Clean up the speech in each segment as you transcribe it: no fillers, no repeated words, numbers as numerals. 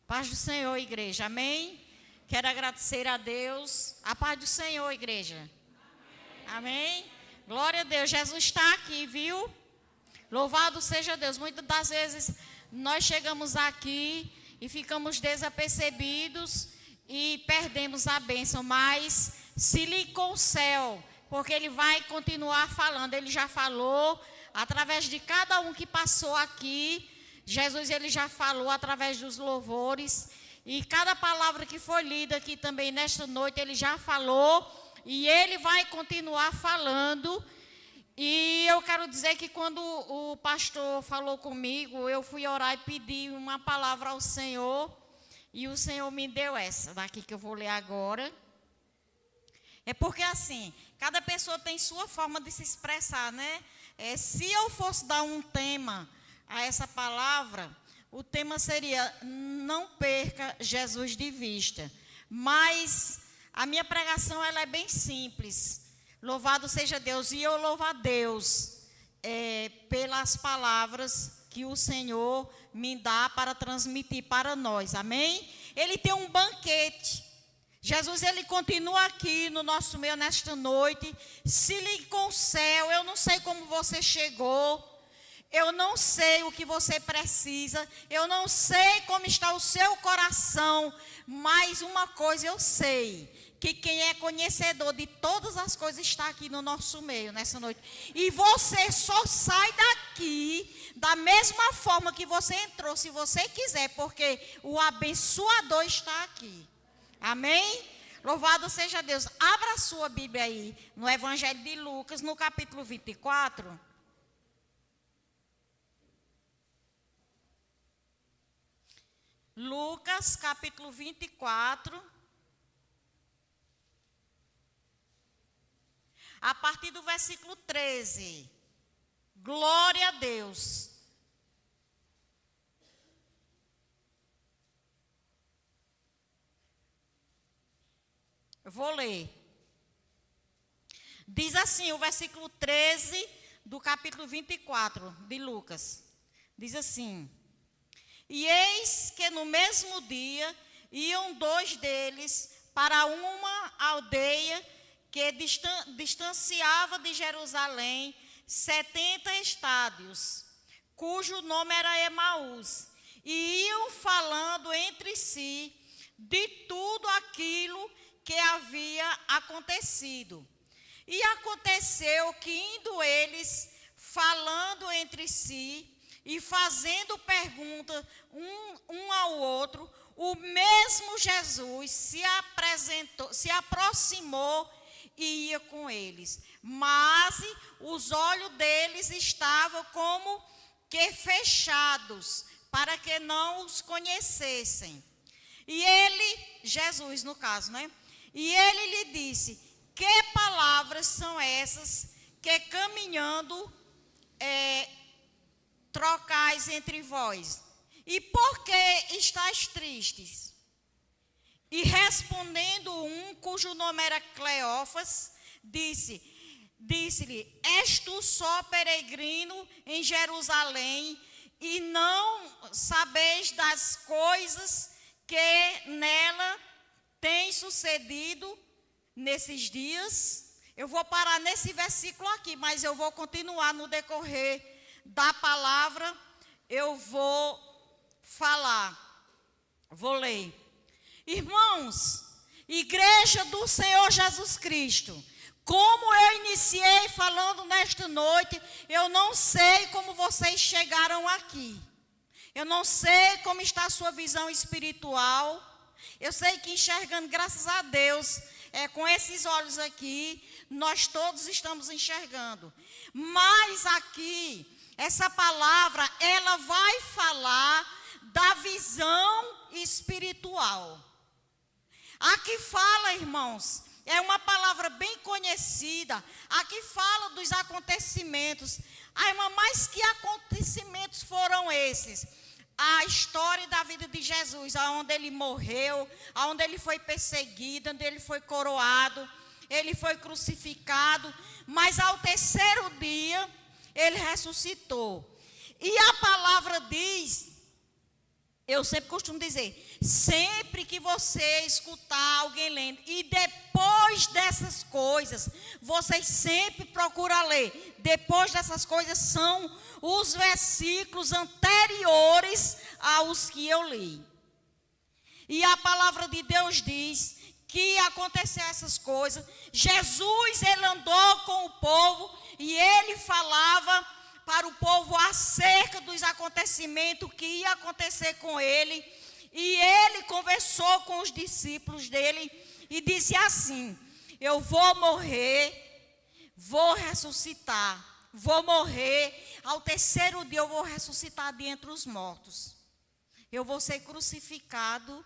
Paz do Senhor, igreja. Amém? Quero agradecer a Deus. A paz do Senhor, igreja. Amém? Glória a Deus. Jesus está aqui, viu? Louvado seja Deus. Muitas das vezes nós chegamos aqui e ficamos desapercebidos e perdemos a bênção. Mas se ligue com o céu, porque Ele vai continuar falando. Ele já falou através de cada um que passou aqui. Jesus, Ele já falou através dos louvores. E cada palavra que foi lida aqui também nesta noite, Ele já falou. E Ele vai continuar falando. E eu quero dizer que quando o pastor falou comigo, eu fui orar e pedi uma palavra ao Senhor. E o Senhor me deu essa daqui que eu vou ler agora. É porque assim, cada pessoa tem sua forma de se expressar, né? Se eu fosse dar um tema a essa palavra, o tema seria: não perca Jesus de vista. Mas a minha pregação ela é bem simples. Louvado seja Deus. E eu louvo a Deus pelas palavras que o Senhor me dá para transmitir para nós. Amém? Ele tem um banquete. Jesus, Ele continua aqui no nosso meio nesta noite. Se ligue com o céu. Eu não sei como você chegou. Eu não sei o que você precisa. Eu não sei como está o seu coração. Mas uma coisa eu sei: que quem é conhecedor de todas as coisas está aqui no nosso meio nessa noite. E você só sai daqui da mesma forma que você entrou, se você quiser, porque o abençoador está aqui. Amém? Louvado seja Deus. Abra a sua Bíblia aí no Evangelho de Lucas, no capítulo 24. Lucas, capítulo 24. A partir do versículo 13. Glória a Deus. Eu vou ler. Diz assim o versículo 13 do capítulo 24 de Lucas. Diz assim: e eis que no mesmo dia iam dois deles para uma aldeia que distanciava de Jerusalém 70 estádios, cujo nome era Emaús, e iam falando entre si de tudo aquilo que havia acontecido. E aconteceu que, indo eles falando entre si e fazendo pergunta um ao outro, o mesmo Jesus se aproximou e ia com eles. Mas os olhos deles estavam como que fechados, para que não os conhecessem. E ele, Jesus no caso, né? E ele lhe disse: que palavras são essas que caminhando trocais entre vós? E por que estáis tristes? E respondendo um, cujo nome era Cleófas, disse-lhe: és tu só peregrino em Jerusalém, e não sabeis das coisas que nela têm sucedido nesses dias? Eu vou parar nesse versículo aqui, mas eu vou continuar no decorrer da palavra. Eu vou falar, vou ler. Irmãos, igreja do Senhor Jesus Cristo, como eu iniciei falando nesta noite, eu não sei como vocês chegaram aqui. Eu não sei como está a sua visão espiritual. Eu sei que enxergando, graças a Deus, com esses olhos aqui, nós todos estamos enxergando. Mas aqui, essa palavra, ela vai falar da visão espiritual. Aqui fala, irmãos, é uma palavra bem conhecida. Aqui fala dos acontecimentos. Ah, irmã, mas que acontecimentos foram esses? A história da vida de Jesus, onde ele morreu, onde ele foi perseguido, onde ele foi coroado, ele foi crucificado, mas ao terceiro dia ele ressuscitou. E a palavra diz Eu sempre costumo dizer, sempre que você escutar alguém lendo, e depois dessas coisas, vocês sempre procuram ler. Depois dessas coisas são os versículos anteriores aos que eu li. E a palavra de Deus diz que aconteceu essas coisas. Jesus, ele andou com o povo e ele falava para o povo acerca dos acontecimentos que ia acontecer com ele. E ele conversou com os discípulos dele e disse assim: eu vou morrer, vou ressuscitar, vou morrer, ao terceiro dia eu vou ressuscitar de entre os mortos. Eu vou ser crucificado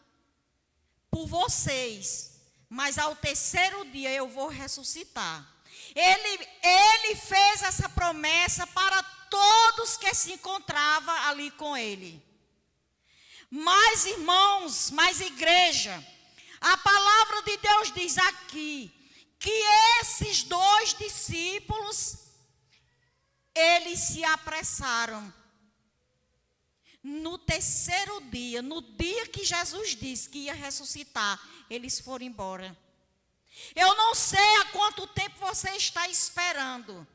por vocês, mas ao terceiro dia eu vou ressuscitar. Ele fez essa promessa para todos que se encontravam ali com ele. Mas, irmãos, mas igreja, a palavra de Deus diz aqui que esses 2 discípulos, eles se apressaram. No terceiro dia, no dia que Jesus disse que ia ressuscitar, eles foram embora. Eu não sei há quanto tempo você está esperando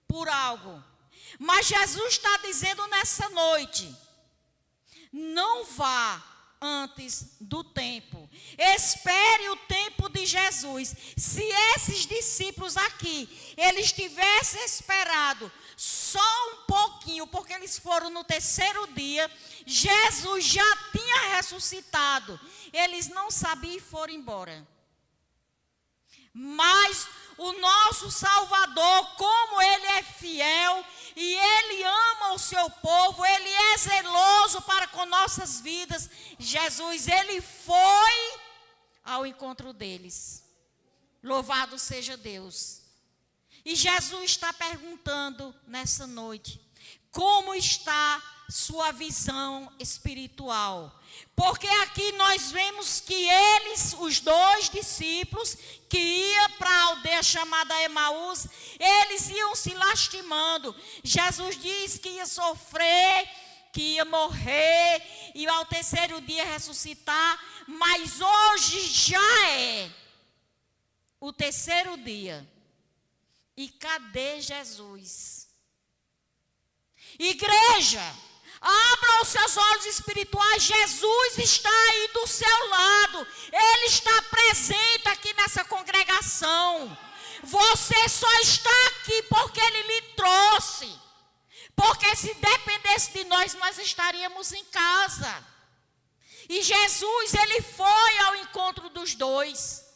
por algo, mas Jesus está dizendo nessa noite: não vá antes do tempo, espere o tempo de Jesus. Se esses discípulos aqui, eles tivessem esperado só um pouquinho, porque eles foram no terceiro dia, Jesus já tinha ressuscitado, eles não sabiam e foram embora. Mas o nosso Salvador, como ele é fiel e ele ama o seu povo, ele é zeloso para com nossas vidas, Jesus, ele foi ao encontro deles. Louvado seja Deus. E Jesus está perguntando nessa noite: como está sua visão espiritual? Porque aqui nós vemos que eles, os 2 discípulos, que iam para a aldeia chamada Emaús, eles iam se lastimando. Jesus disse que ia sofrer, que ia morrer, e ao terceiro dia ressuscitar. Mas hoje já é o terceiro dia. E cadê Jesus? Igreja, abra os seus olhos espirituais. Jesus está aí do seu lado. Ele está presente aqui nessa congregação. Você só está aqui porque Ele lhe trouxe. Porque se dependesse de nós, nós estaríamos em casa. E Jesus, Ele foi ao encontro dos 2.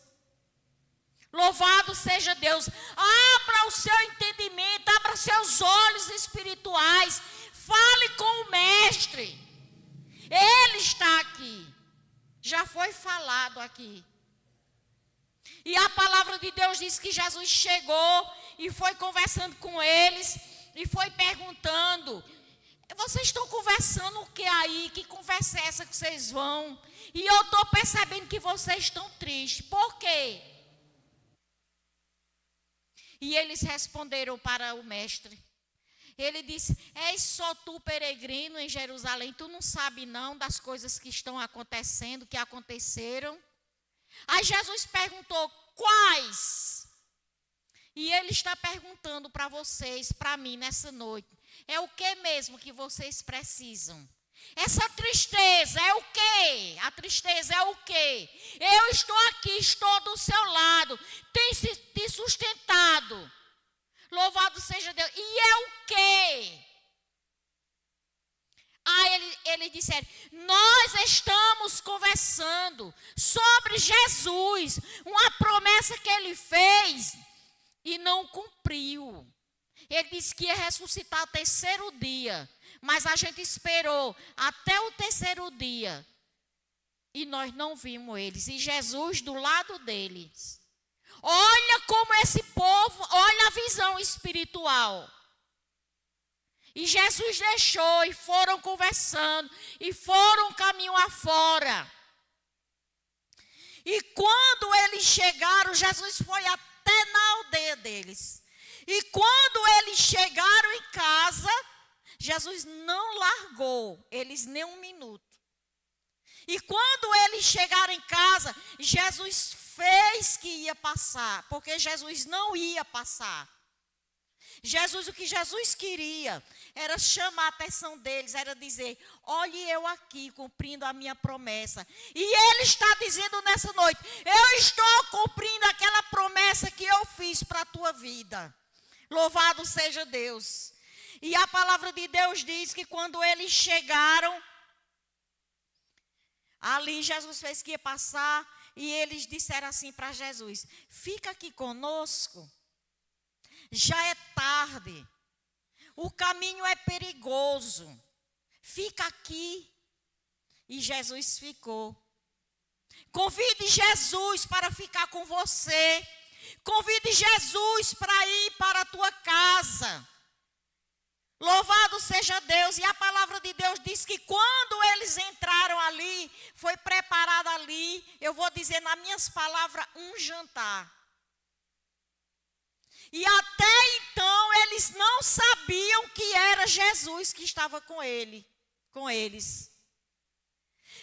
Louvado seja Deus. Abra o seu entendimento, abra seus olhos espirituais. Fale com o Mestre. Ele está aqui. Já foi falado aqui. E a palavra de Deus diz que Jesus chegou e foi conversando com eles e foi perguntando: vocês estão conversando o que aí? Que conversa é essa que vocês vão? E eu estou percebendo que vocês estão tristes. Por quê? E eles responderam para o mestre. Ele disse: és só tu peregrino em Jerusalém, tu não sabe não das coisas que estão acontecendo, que aconteceram? Aí Jesus perguntou: quais? E ele está perguntando para vocês, para mim nessa noite: é o que mesmo que vocês precisam? Essa tristeza é o quê? A tristeza é o quê? Eu estou aqui, estou do seu lado, tem te sustentado. Louvado seja Deus. E é o quê? Eles disseram: nós estamos conversando sobre Jesus, uma promessa que Ele fez e não cumpriu. Ele disse que ia ressuscitar ao terceiro dia, mas a gente esperou até o terceiro dia e nós não vimos eles. E Jesus do lado deles. Olha como esse povo, olha a visão espiritual. E Jesus deixou e foram conversando e foram caminho afora. E quando eles chegaram, Jesus foi até na aldeia deles. E quando eles chegaram em casa, Jesus não largou eles nem um minuto. E quando eles chegaram em casa, Jesus fez que ia passar, porque Jesus não ia passar. O que Jesus queria era chamar a atenção deles, era dizer: olhe eu aqui cumprindo a minha promessa. E Ele está dizendo nessa noite: eu estou cumprindo aquela promessa que eu fiz para a tua vida. Louvado seja Deus. E a palavra de Deus diz que quando eles chegaram, ali Jesus fez que ia passar, e eles disseram assim para Jesus: fica aqui conosco. Já é tarde, o caminho é perigoso, fica aqui. E Jesus ficou. Convide Jesus para ficar com você, convide Jesus para ir para a tua casa. Louvado seja Deus. E a palavra de Deus diz que quando eles entraram ali, foi preparado ali, eu vou dizer nas minhas palavras, um jantar. E até então eles não sabiam que era Jesus que estava com eles.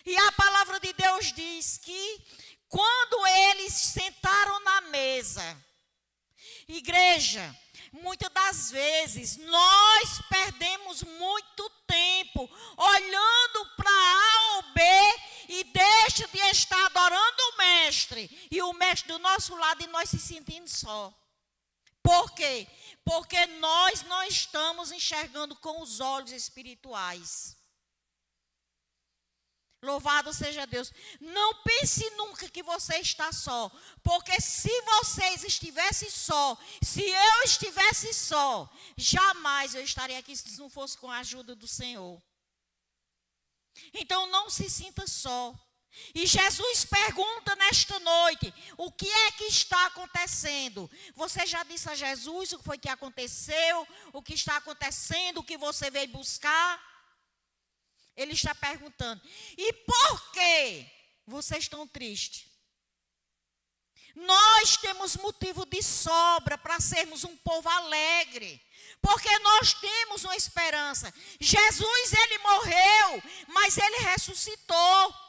E a palavra de Deus diz que quando eles sentaram na mesa, igreja, muitas das vezes nós perdemos muito tempo olhando para A ou B e deixa de estar adorando o mestre, e o mestre do nosso lado e nós se sentindo só. Por quê? Porque nós não estamos enxergando com os olhos espirituais. Louvado seja Deus. Não pense nunca que você está só. Porque se vocês estivessem só, se eu estivesse só, jamais eu estaria aqui se não fosse com a ajuda do Senhor. Então não se sinta só. E Jesus pergunta nesta noite: o que é que está acontecendo? Você já disse a Jesus o que foi que aconteceu, o que está acontecendo, o que você veio buscar? Ele está perguntando: e por que vocês estão tristes? Nós temos motivo de sobra para sermos um povo alegre, porque nós temos uma esperança. Jesus, ele morreu, mas ele ressuscitou.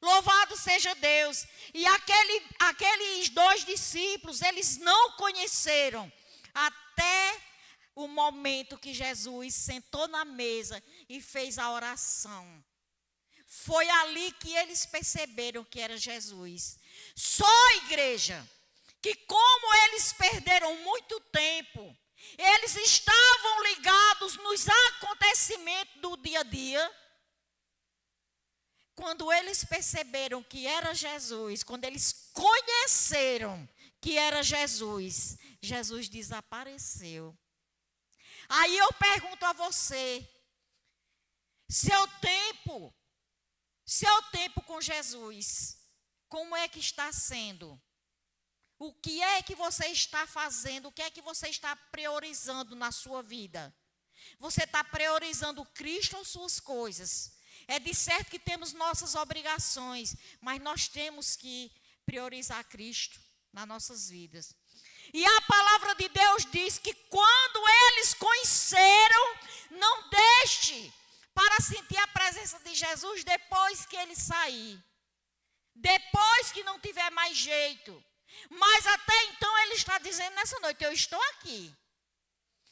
Louvado seja Deus. E aqueles 2 discípulos, eles não conheceram até o momento que Jesus sentou na mesa e fez a oração. Foi ali que eles perceberam que era Jesus. Só, igreja, que como eles perderam muito tempo, eles estavam ligados nos acontecimentos do dia a dia. Quando eles perceberam que era Jesus, quando eles conheceram que era Jesus, Jesus desapareceu. Aí eu pergunto a você: seu tempo com Jesus, como é que está sendo? O que é que você está fazendo? O que é que você está priorizando na sua vida? Você está priorizando Cristo ou suas coisas? É de certo que temos nossas obrigações, mas nós temos que priorizar Cristo nas nossas vidas. E a palavra de Deus diz que quando eles conheceram, não deixe para sentir a presença de Jesus depois que ele sair. Depois que não tiver mais jeito. Mas até então ele está dizendo nessa noite: eu estou aqui.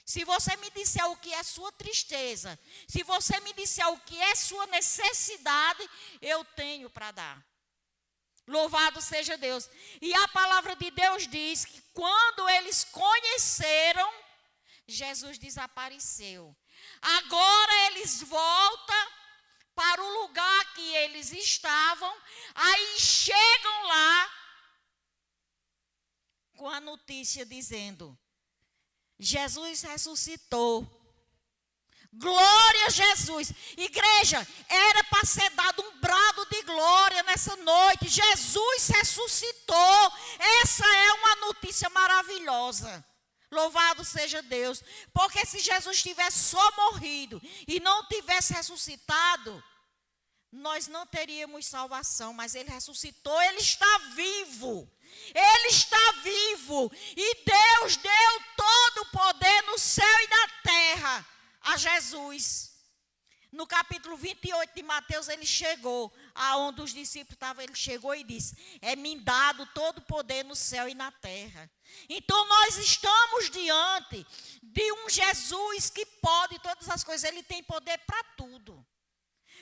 Se você me disser o que é sua tristeza, se você me disser o que é sua necessidade, eu tenho para dar. Louvado seja Deus. E a palavra de Deus diz que quando eles conheceram, Jesus desapareceu. Agora eles voltam para o lugar que eles estavam, aí chegam lá com a notícia dizendo: Jesus ressuscitou. Glória a Jesus. Igreja, era para ser dado um brado de glória nessa noite. Jesus ressuscitou. Essa é uma notícia maravilhosa. Louvado seja Deus. Porque se Jesus tivesse só morrido e não tivesse ressuscitado, nós não teríamos salvação. Mas ele ressuscitou, ele está vivo. Ele está vivo. E Deus deu todo o poder no céu e na terra a Jesus. No capítulo 28 de Mateus, ele chegou aonde os discípulos estavam, ele chegou e disse: é-me dado todo o poder no céu e na terra. Então nós estamos diante de um Jesus que pode todas as coisas, ele tem poder para tudo.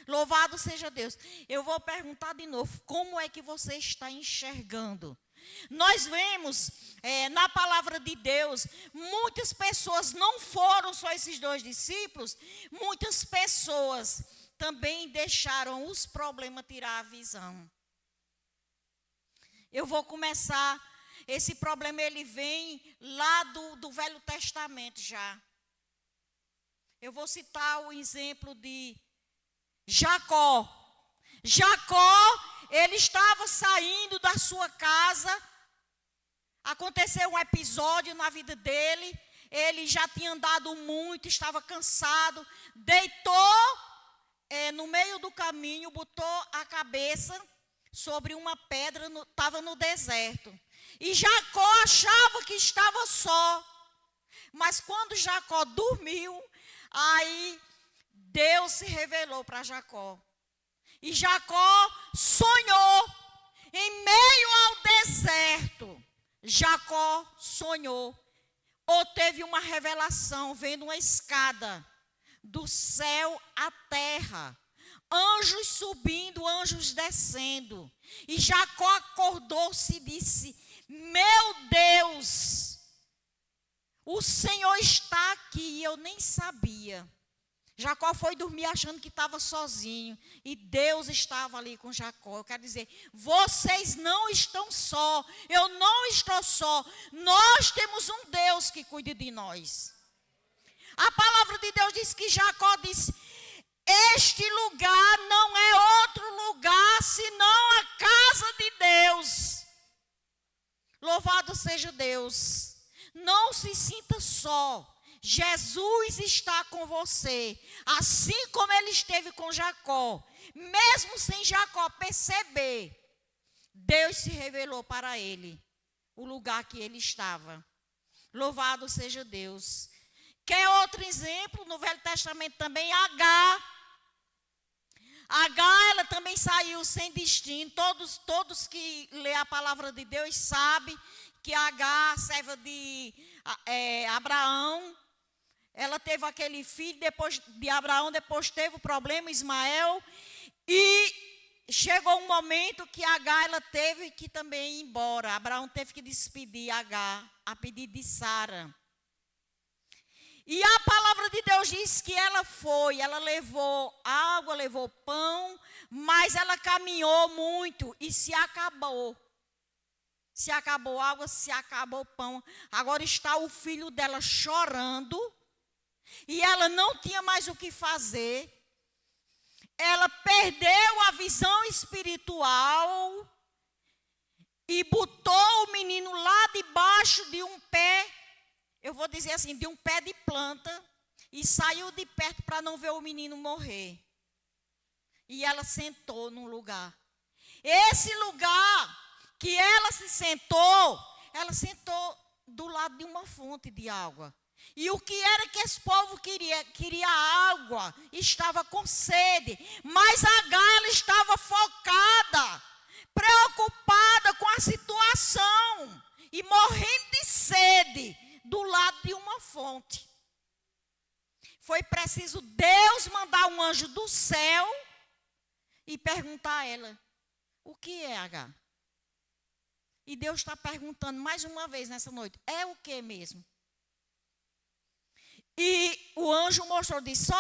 Louvado seja Deus. Eu vou perguntar de novo, como é que você está enxergando? Nós vemos na palavra de Deus, muitas pessoas, não foram só esses 2 discípulos, muitas pessoas também deixaram os problemas tirar a visão. Eu vou começar, esse problema ele vem lá do Velho Testamento já. Eu vou citar o exemplo de Jacó. Jacó, ele estava saindo da sua casa, aconteceu um episódio na vida dele, ele já tinha andado muito, estava cansado, deitou no meio do caminho, botou a cabeça sobre uma pedra, estava no deserto. E Jacó achava que estava só, mas quando Jacó dormiu, aí Deus se revelou para Jacó. E Jacó sonhou, em meio ao deserto, Jacó sonhou, ou teve uma revelação, vendo uma escada, do céu à terra, anjos subindo, anjos descendo. E Jacó acordou-se e disse: meu Deus, o Senhor está aqui, e eu nem sabia. Jacó foi dormir achando que estava sozinho, e Deus estava ali com Jacó. Eu quero dizer, vocês não estão só, eu não estou só, nós temos um Deus que cuida de nós. A palavra de Deus diz que Jacó disse: este lugar não é outro lugar senão a casa de Deus. Louvado seja Deus. Não se sinta só. Jesus está com você, assim como ele esteve com Jacó. Mesmo sem Jacó perceber, Deus se revelou para ele, o lugar que ele estava. Louvado seja Deus. Quer outro exemplo? No Velho Testamento também, Agar. Agar, ela também saiu sem destino. Todos que lê a palavra de Deus sabem que Agar, serva de Abraão, ela teve aquele filho, depois de Abraão, depois teve o problema, Ismael, e chegou um momento que Agar, ela teve que também ir embora. Abraão teve que despedir Agar, a pedido de Sara. E a palavra de Deus diz que ela foi, ela levou água, levou pão, mas ela caminhou muito e se acabou. Se acabou água, se acabou pão. Agora está o filho dela chorando. E ela não tinha mais o que fazer. Ela perdeu a visão espiritual e botou o menino lá debaixo de um pé, eu vou dizer assim, de um pé de planta, e saiu de perto para não ver o menino morrer. E ela sentou num lugar. Esse lugar que ela sentou do lado de uma fonte de água. E o que era que esse povo queria? Queria água, estava com sede. Mas Agar estava focada, preocupada com a situação e morrendo de sede do lado de uma fonte. Foi preciso Deus mandar um anjo do céu e perguntar a ela: o que é, Agar? E Deus está perguntando mais uma vez nessa noite: é o que mesmo? E o anjo mostrou, disse: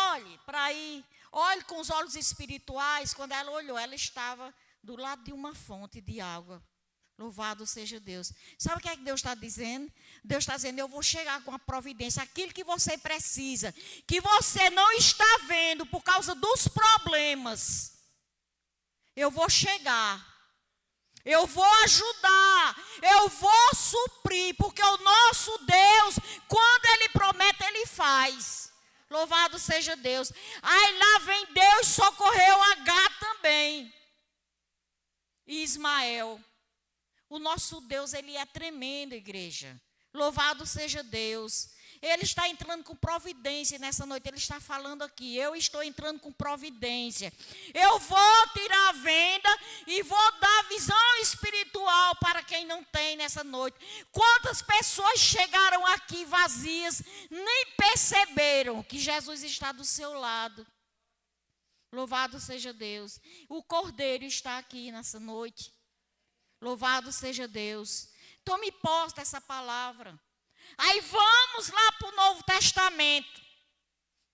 olhe com os olhos espirituais. Quando ela olhou, ela estava do lado de uma fonte de água. Louvado seja Deus. Sabe o que é que Deus está dizendo? Deus está dizendo: eu vou chegar com a providência, aquilo que você precisa, que você não está vendo por causa dos problemas. Eu vou chegar, eu vou ajudar, eu vou suprir, porque o nosso Deus, quando Ele promete, Ele faz. Louvado seja Deus. Aí lá vem Deus, socorreu Agar também. E Ismael. O nosso Deus, Ele é tremendo, igreja. Louvado seja Deus. Ele está entrando com providência nessa noite. Ele está falando aqui, eu estou entrando com providência. Eu vou tirar a venda e vou dar visão espiritual para quem não tem nessa noite. Quantas pessoas chegaram aqui vazias, nem perceberam que Jesus está do seu lado. Louvado seja Deus. O Cordeiro está aqui nessa noite. Louvado seja Deus. Tome posse dessa palavra. Aí vamos lá para o Novo Testamento.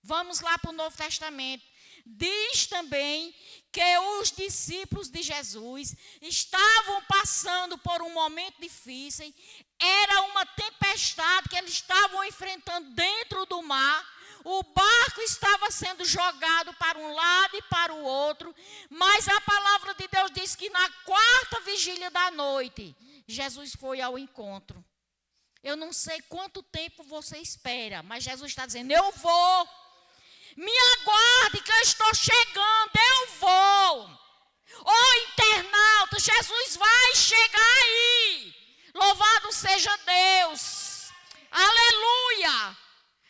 Vamos lá para o Novo Testamento. Diz também que os discípulos de Jesus estavam passando por um momento difícil. Era uma tempestade que eles estavam enfrentando dentro do mar. O barco estava sendo jogado para um lado e para o outro. Mas a palavra de Deus diz que na quarta vigília da noite, Jesus foi ao encontro. Eu não sei quanto tempo você espera, mas Jesus está dizendo, eu vou. Me aguarde que eu estou chegando, eu vou. Ô internauta, Jesus vai chegar aí. Louvado seja Deus. Aleluia.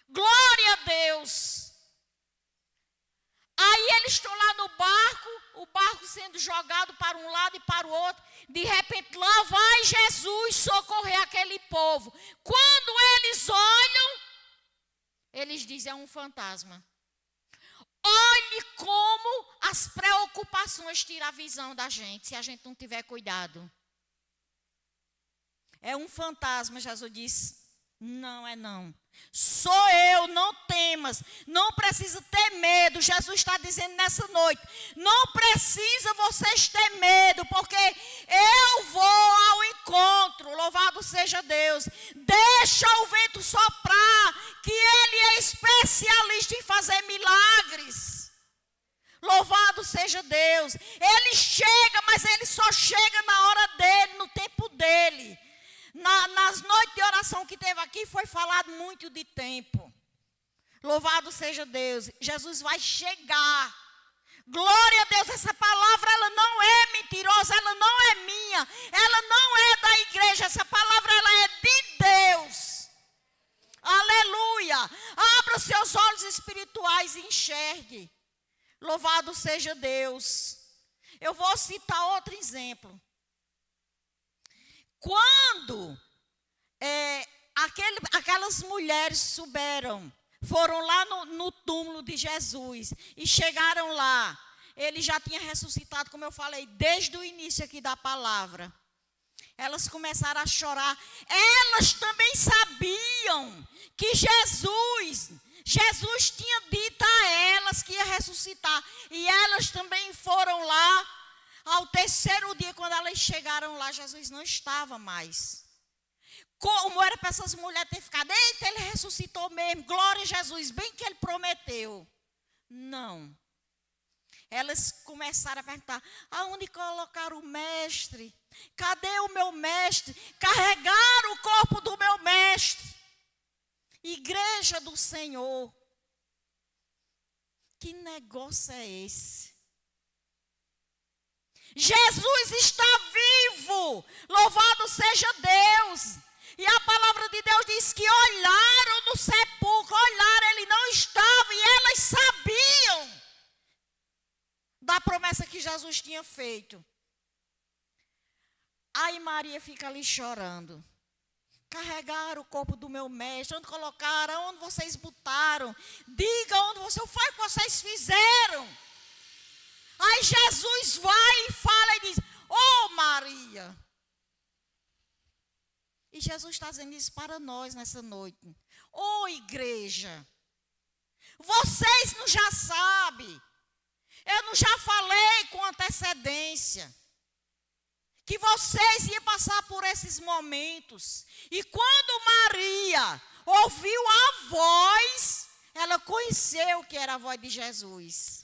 Glória a Deus. Aí eles estão lá no barco, o barco sendo jogado para um lado e para o outro. De repente, lá vai Jesus socorrer aquele povo. Quando eles olham, eles dizem, é um fantasma. Olhe como as preocupações tiram a visão da gente, se a gente não tiver cuidado. É um fantasma, Jesus disse. Não é não. Sou eu, não temas. Não precisa ter medo. Jesus está dizendo nessa noite. Não precisa vocês ter medo, porque eu vou ao encontro. Louvado seja Deus. Deixa o vento soprar, que Ele é especialista em fazer milagres. Louvado seja Deus. Ele chega, mas Ele só chega na hora dele, no tempo dele. Nas noites de oração que teve aqui, foi falado muito de tempo. Louvado seja Deus. Jesus vai chegar. Glória a Deus. Essa palavra, ela não é mentirosa, ela não é minha. Ela não é da igreja. Essa palavra, ela é de Deus. Aleluia. Abra seus olhos espirituais e enxergue. Louvado seja Deus. Eu vou citar outro exemplo. Quando aquelas mulheres foram lá no túmulo de Jesus e chegaram lá, ele já tinha ressuscitado, como eu falei, desde o início aqui da palavra. Elas começaram a chorar. Elas também sabiam que Jesus tinha dito a elas que ia ressuscitar. E elas também foram lá. Ao terceiro dia, quando elas chegaram lá, Jesus não estava mais. Como era para essas mulheres terem ficado? Eita, ele ressuscitou mesmo. Glória a Jesus, bem que ele prometeu. Não. Elas começaram a perguntar, aonde colocaram o mestre? Cadê o meu mestre? Carregaram o corpo do meu mestre. Igreja do Senhor. Que negócio é esse? Jesus está vivo, louvado seja Deus. E a palavra de Deus diz que olharam no sepulcro, olharam, ele não estava, e elas sabiam da promessa que Jesus tinha feito. Aí Maria fica ali chorando. Carregaram o corpo do meu mestre, onde colocaram, onde vocês botaram, diga onde foi o que vocês fizeram. Aí Jesus vai e fala e diz, ô Maria. E Jesus está dizendo isso para nós nessa noite. Ô igreja, vocês não já sabem, eu não já falei com antecedência, que vocês iam passar por esses momentos. E quando Maria ouviu a voz, ela conheceu que era a voz de Jesus.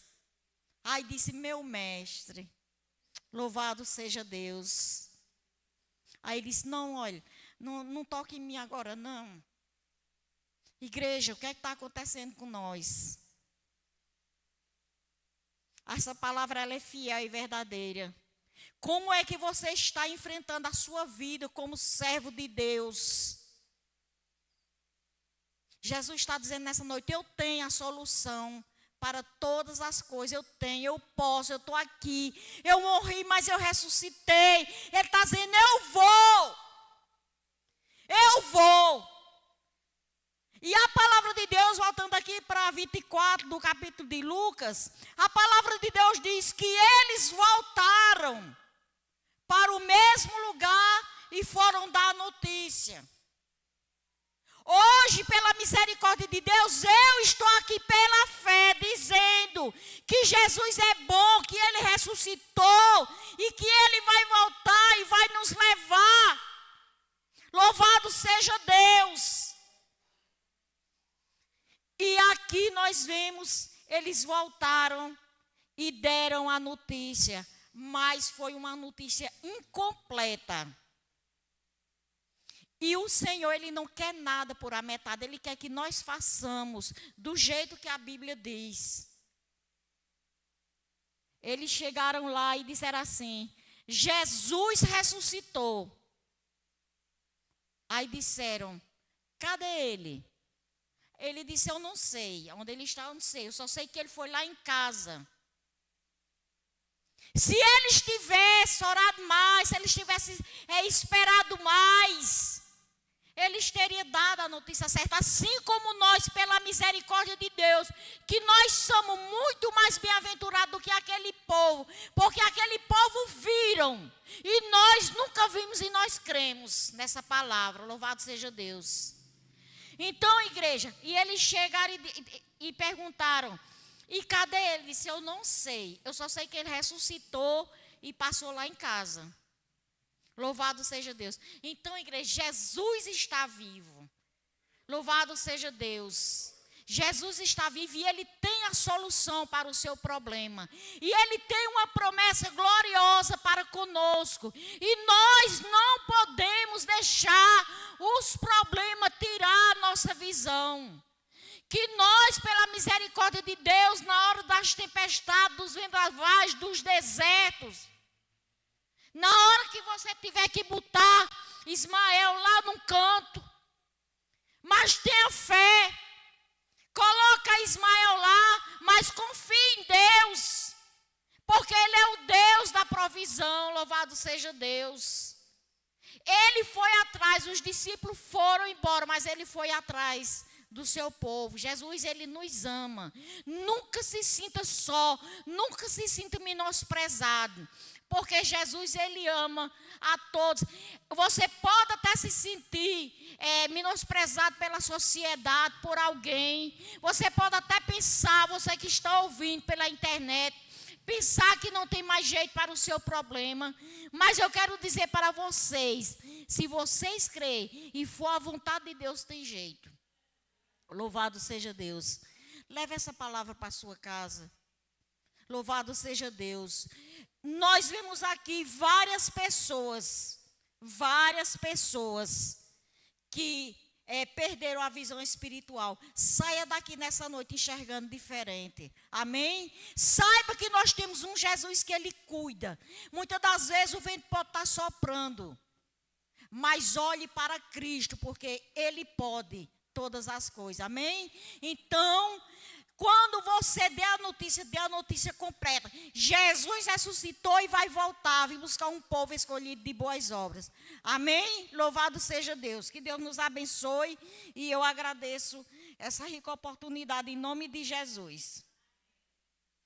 Aí disse, meu mestre, louvado seja Deus. Aí disse, não, olha, não toque em mim agora, não. Igreja, o que é que está acontecendo com nós? Essa palavra, ela é fiel e verdadeira. Como é que você está enfrentando a sua vida como servo de Deus? Jesus está dizendo nessa noite, eu tenho a solução para todas as coisas, eu tenho, eu posso, eu estou aqui, eu morri, mas eu ressuscitei. Ele está dizendo, eu vou. E a palavra de Deus, voltando aqui para 24 do capítulo de Lucas, a palavra de Deus diz que eles voltaram para o mesmo lugar e foram dar a notícia. Hoje, pela misericórdia de Deus, eu estou aqui pela fé, dizendo que Jesus é bom, que Ele ressuscitou e que Ele vai voltar e vai nos levar. Louvado seja Deus. E aqui nós vemos, eles voltaram e deram a notícia, mas foi uma notícia incompleta. E o Senhor, Ele não quer nada por a metade, Ele quer que nós façamos do jeito que a Bíblia diz. Eles chegaram lá e disseram assim, Jesus ressuscitou. Aí disseram, cadê Ele? Ele disse, eu não sei, onde Ele está eu não sei, eu só sei que Ele foi lá em casa. Se eles tivessem orado mais, se eles tivessem esperado mais, eles teriam dado a notícia certa, assim como nós, pela misericórdia de Deus, que nós somos muito mais bem-aventurados do que aquele povo, porque aquele povo viram, e nós nunca vimos e nós cremos nessa palavra, louvado seja Deus. Então, igreja, e eles chegaram e perguntaram, e cadê ele? Ele disse, eu não sei, eu só sei que ele ressuscitou e passou lá em casa. Louvado seja Deus. Então, igreja, Jesus está vivo. Louvado seja Deus. Jesus está vivo e Ele tem a solução para o seu problema. E Ele tem uma promessa gloriosa para conosco. E nós não podemos deixar os problemas tirar a nossa visão. Que nós, pela misericórdia de Deus, na hora das tempestades, dos vendavais, dos desertos, na hora que você tiver que botar Ismael lá num canto, mas tenha fé, coloca Ismael lá, mas confie em Deus, porque Ele é o Deus da provisão, louvado seja Deus. Ele foi atrás, os discípulos foram embora, mas Ele foi atrás do seu povo. Jesus, Ele nos ama. Nunca se sinta só, nunca se sinta menosprezado. Porque Jesus, Ele ama a todos. Você pode até se sentir menosprezado pela sociedade, por alguém. Você pode até pensar, você que está ouvindo pela internet, pensar que não tem mais jeito para o seu problema. Mas eu quero dizer para vocês, se vocês crerem e for a vontade de Deus, tem jeito. Louvado seja Deus. Leve essa palavra para a sua casa. Louvado seja Deus. Nós vemos aqui várias pessoas que perderam a visão espiritual. Saia daqui nessa noite enxergando diferente. Amém? Saiba que nós temos um Jesus que Ele cuida. Muitas das vezes o vento pode estar soprando, mas olhe para Cristo, porque Ele pode todas as coisas. Amém? Então, quando você dê a notícia completa. Jesus ressuscitou e vai voltar, vir buscar um povo escolhido de boas obras. Amém? Louvado seja Deus. Que Deus nos abençoe e eu agradeço essa rica oportunidade em nome de Jesus.